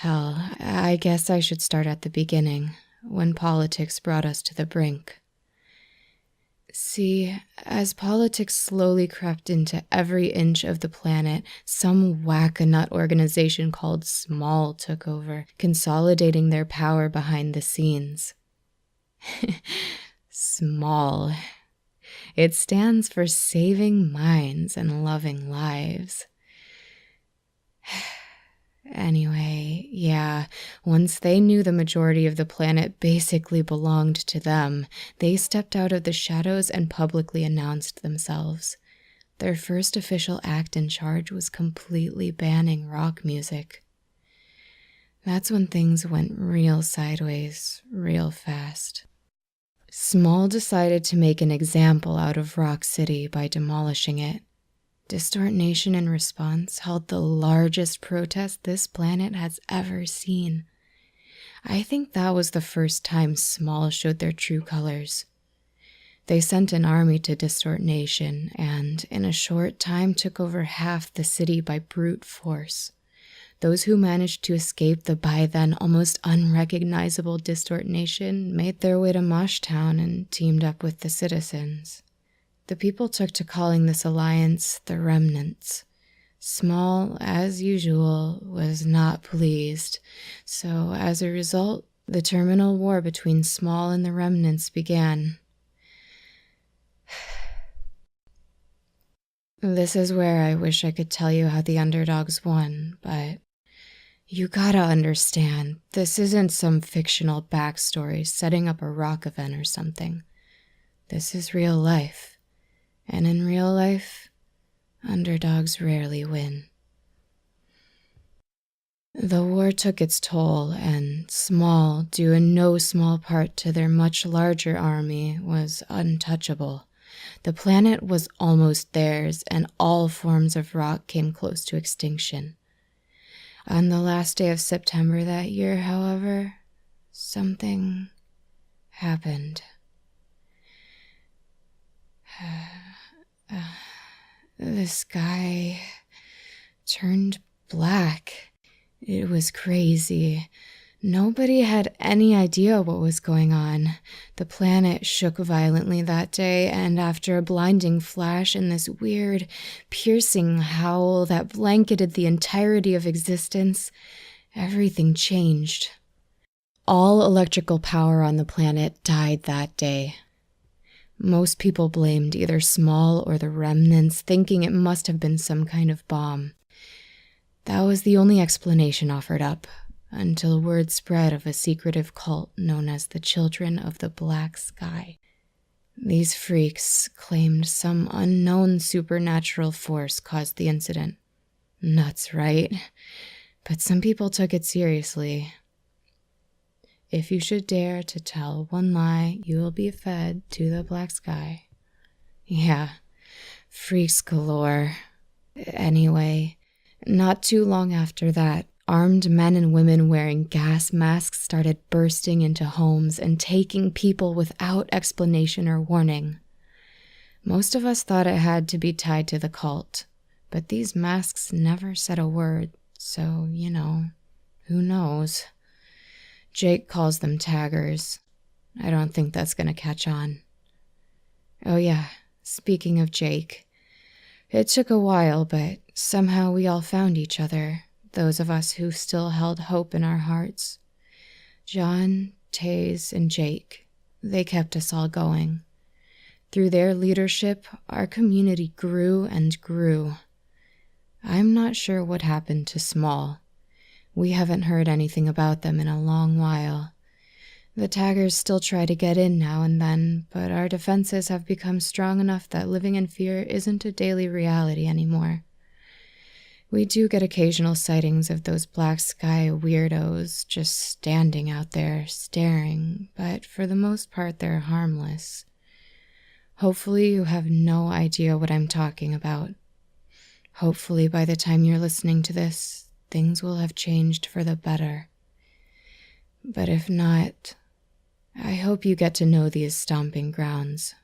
Hell, I guess I should start at the beginning, when politics brought us to the brink. See, as politics slowly crept into every inch of the planet, some whack-a-nut organization called Small took over, consolidating their power behind the scenes. Small. It stands for Saving Minds and Loving Lives. Anyway, yeah, once they knew the majority of the planet basically belonged to them, they stepped out of the shadows and publicly announced themselves. Their first official act in charge was completely banning rock music. That's when things went real sideways, real fast. Small decided to make an example out of Rock City by demolishing it. Distort Nation, in response, held the largest protest this planet has ever seen. I think that was the first time Small showed their true colors. They sent an army to Distort Nation and, in a short time, took over half the city by brute force. Those who managed to escape the by then almost unrecognizable Distort Nation made their way to Moshtown and teamed up with the citizens. The people took to calling this alliance the Remnants. Small, as usual, was not pleased, so as a result, the terminal war between Small and the Remnants began. This is where I wish I could tell you how the underdogs won, but you gotta understand, this isn't some fictional backstory setting up a rock event or something. This is real life. And in real life, underdogs rarely win. The war took its toll, and Small, due in no small part to their much larger army, was untouchable. The planet was almost theirs, and all forms of rock came close to extinction. On the last day of September that year, however, something happened. The sky turned black. It was crazy. Nobody had any idea what was going on. The planet shook violently that day, and after a blinding flash and this weird, piercing howl that blanketed the entirety of existence, everything changed. All electrical power on the planet died that day. Most people blamed either Small or the Remnants, thinking it must have been some kind of bomb. That was the only explanation offered up, until word spread of a secretive cult known as the Children of the Black Sky. These freaks claimed some unknown supernatural force caused the incident. Nuts, right? But some people took it seriously. If you should dare to tell one lie, you will be fed to the black sky. Yeah, freaks galore. Anyway, not too long after that, armed men and women wearing gas masks started bursting into homes and taking people without explanation or warning. Most of us thought it had to be tied to the cult, but these masks never said a word, so, who knows? Jake calls them taggers. I don't think that's gonna catch on. Oh yeah, speaking of Jake, it took a while, but somehow we all found each other, those of us who still held hope in our hearts. John, Taze, and Jake, they kept us all going. Through their leadership, our community grew and grew. I'm not sure what happened to Small. We haven't heard anything about them in a long while. The taggers still try to get in now and then, but our defenses have become strong enough that living in fear isn't a daily reality anymore. We do get occasional sightings of those black sky weirdos just standing out there staring, but for the most part they're harmless. Hopefully you have no idea what I'm talking about. Hopefully by the time you're listening to this, things will have changed for the better. But if not, I hope you get to know these stomping grounds